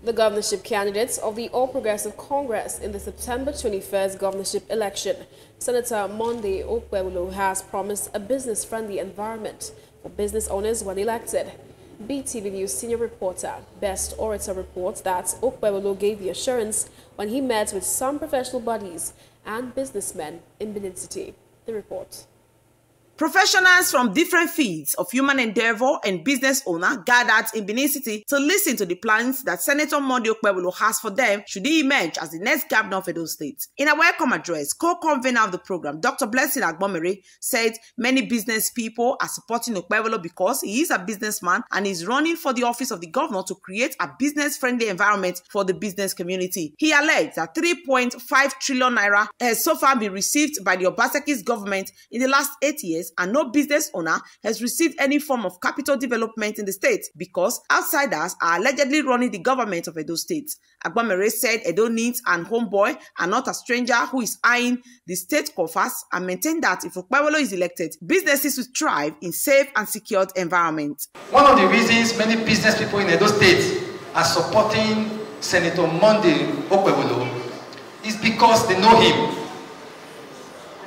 The governorship candidates of the All Progressive Congress in the September 21st governorship election, Senator Monday Okpebholo has promised a business-friendly environment for business owners when elected. BTV News senior reporter Best Orator reports that Okpebholo gave the assurance when he met with some professional bodies and businessmen in Benin City. The report. Professionals from different fields of human endeavor and business owner gathered in Benin City to listen to the plans that Senator Monday Okpebholo has for them should he emerge as the next governor of Edo State. In a welcome address, co-convener of the program, Dr. Blessing Agbomere, said many business people are supporting Okpebholo because he is a businessman and is running for the office of the governor to create a business-friendly environment for the business community. He alleged that 3.5 trillion naira has so far been received by the Obaseki's government in the last 8 years, and no business owner has received any form of capital development in the state because outsiders are allegedly running the government of Edo State. Agbomere said Edo needs an homeboy and not a stranger who is eyeing the state coffers, and maintained that if Okpebholo is elected, businesses will thrive in safe and secured environment. One of the reasons many business people in Edo State are supporting Senator Monday Okpebholo is because they know him,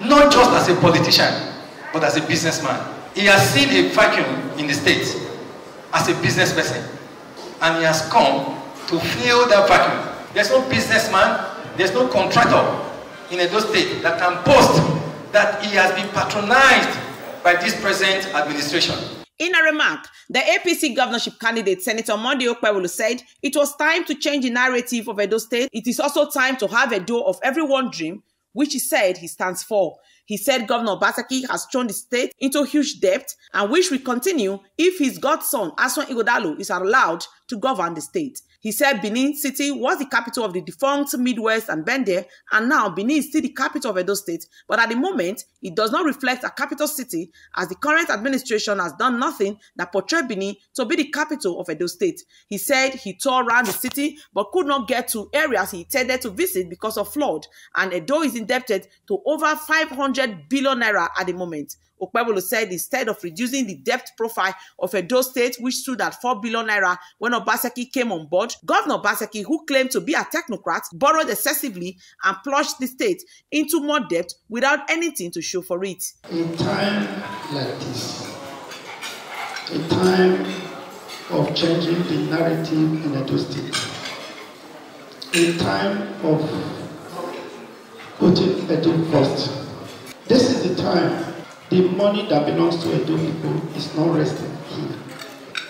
not just as a politician, but as a businessman. He has seen a vacuum in the state as a business person, and he has come to fill that vacuum. There's no businessman, there's no contractor in Edo State that can boast that he has been patronized by this present administration. In a remark, the APC governorship candidate, Senator Monday Okpebholo, said it was time to change the narrative of Edo State. It is also time to have a Edo of everyone's dream, which he said he stands for. He said Governor Obaseki has thrown the state into huge debt and which will continue if his godson, Aswan Ighodalo, is allowed to govern the state. He said Benin City was the capital of the defunct Midwest and Bende, and now Benin is still the capital of Edo State, but at the moment, it does not reflect a capital city as the current administration has done nothing that portrayed Benin to be the capital of Edo State. He said he toured around the city but could not get to areas he intended to visit because of flood, and Edo is indebted to over 500 billion naira at the moment. Okpebholo said instead of reducing the debt profile of Edo State, which stood at 4 billion naira when Obaseki came on board, Governor Obaseki, who claimed to be a technocrat, borrowed excessively and plunged the state into more debt without anything to show for it. In time like this, a time of changing the narrative in Edo State, a time of putting Edo first, this is the time. The money that belongs to Edo people is not resting here.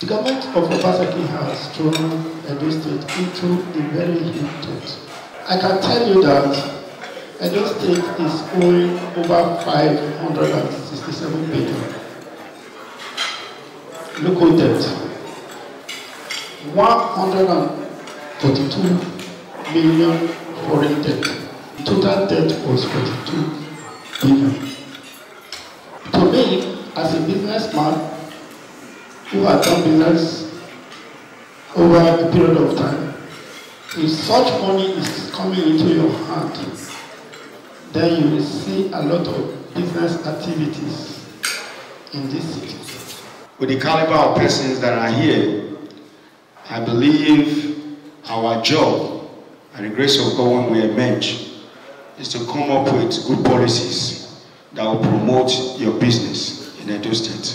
The government of Obaseki has thrown Edo State into a very huge debt. I can tell you that Edo State is owing over 567 billion local debt, 142 million foreign debt. Total debt was 42 billion. To me, as a businessman who has done business over a period of time, if such money is coming into your hand, then you will see a lot of business activities in this city. With the caliber of persons that are here, I believe our job and the grace of God when we emerge is to come up with good policies that will promote your business in Edo State.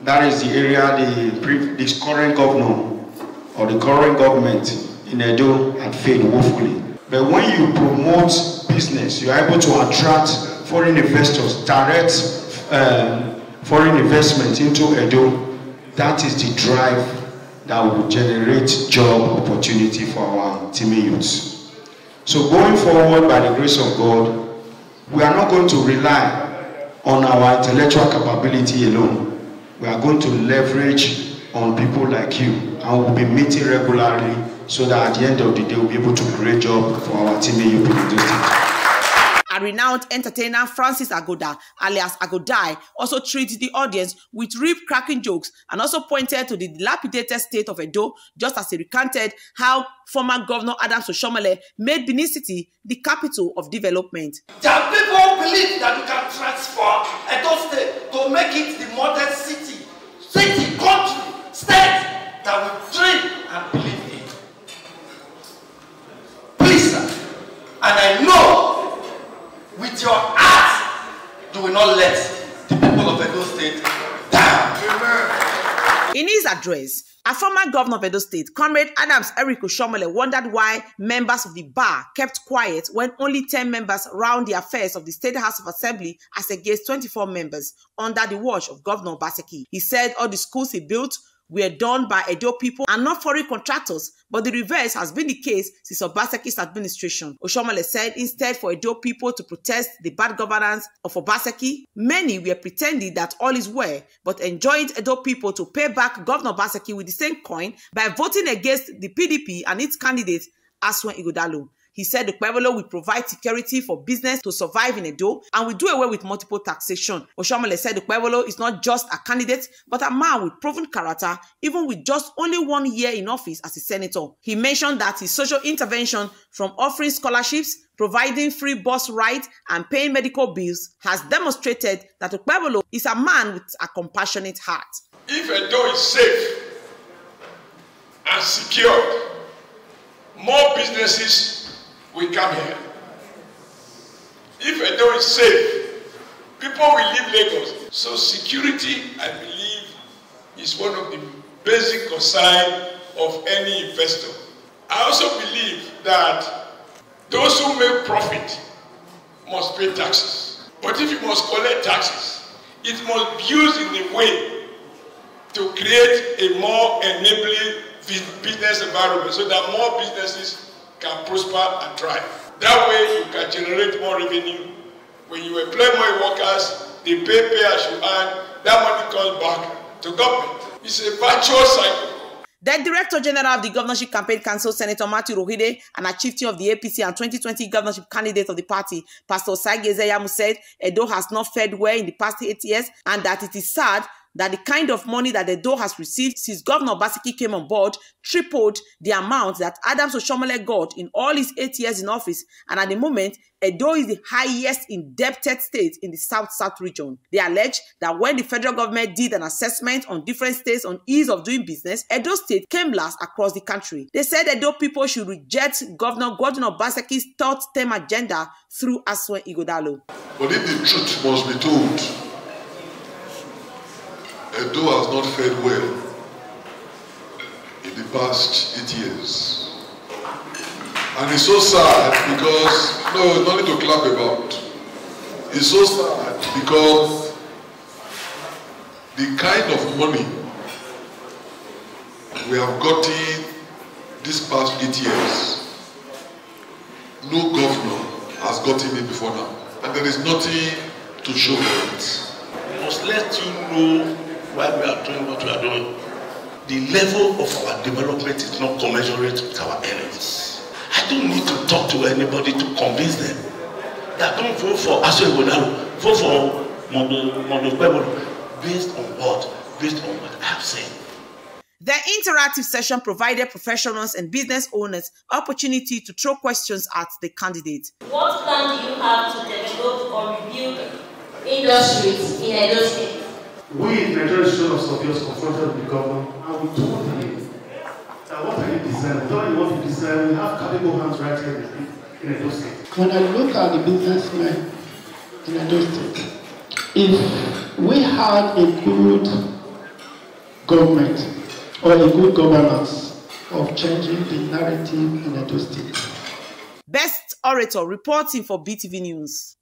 That is the area the current governor or the current government in Edo had failed woefully. But when you promote business, you are able to attract foreign investors, direct foreign investment into Edo. That is the drive that will generate job opportunity for our teeming youths. So going forward, by the grace of God, we are not going to rely on our intellectual capability alone. We are going to leverage on people like you, and we'll be meeting regularly so that at the end of the day, we'll be able to create job for our teeming youth in the district. A renowned entertainer, Francis Agoda, alias Agodai, also treated the audience with rib-cracking jokes and also pointed to the dilapidated state of Edo, just as he recanted how former Governor Adams Oshomole made Benin City the capital of development. There are people who believe that you can transform Edo State to make it the modern city, country, state that we dream and believe in. address. A former governor of Edo State, Comrade Adams Eric Oshomole, wondered why members of the bar kept quiet when only 10 members ran the affairs of the State House of Assembly as against 24 members under the watch of Governor Obaseki. He said all the schools he built were done by Edo people and not foreign contractors, but the reverse has been the case since Obaseki's administration. Oshomole said instead for Edo people to protest the bad governance of Obaseki, many were pretending that all is well, but enjoined Edo people to pay back Governor Obaseki with the same coin by voting against the PDP and its candidate, Aswen Ighodalo. He said Okpebholo will provide security for business to survive in Edo and will do away with multiple taxation. Oshomole said Okpebholo is not just a candidate, but a man with proven character, even with just only 1 year in office as a senator. He mentioned that his social intervention, from offering scholarships, providing free bus rides, and paying medical bills, has demonstrated that Okpebholo is a man with a compassionate heart. If Edo is safe and secured, more businesses will come here. If Edo is safe, people will leave Lagos. So security, I believe, is one of the basic concerns of any investor. I also believe that those who make profit must pay taxes. But if you must collect taxes, it must be used in a way to create a more enabling business environment so that more businesses can prosper and thrive. That way you can generate more revenue. When you employ more workers, they pay as you earn, that money comes back to government. It's a virtuous cycle. The Director General of the Governorship Campaign Council, Senator Matthew Rohide, and a chieftain of the APC and 2020 governorship candidate of the party, Pastor Osage Ezeyamu, said Edo has not fared well in the past 8 years and that it is sad that the kind of money that Edo has received since Governor Obaseki came on board tripled the amount that Adams Oshomole got in all his 8 years in office, and at the moment, Edo is the highest indebted state in the South-South region. They allege that when the federal government did an assessment on different states on ease of doing business, Edo State came last across the country. They said Edo people should reject Governor Obaseki's third-term agenda through Aswen Ighodalo. But if the truth must be told, Edo has not fared well in the past 8 years. And it's so sad because, no, nothing to clap about. It's so sad because the kind of money we have gotten this past 8 years, no governor has gotten it before now. And there is nothing to show for it. We must let you know why we are doing what we are doing. The level of our development is not commensurate with our enemies. I don't need to talk to anybody to convince them that don't vote for Aswen Ighodalo, vote for Okpebholo. Based on what? Based on what I have said. The interactive session provided professionals and business owners opportunity to throw questions at the candidate. What plan do you have to develop or rebuild industries in Edo State? We, Nigerian students of yours, confronted the governor and we told him that what are you designing? What do you want to design? We have capable hands right here in Edo State. When I look at the businessmen in Edo State, if we had a good government or a good governance of changing the narrative in Edo State. Best Orator reporting for BTV News.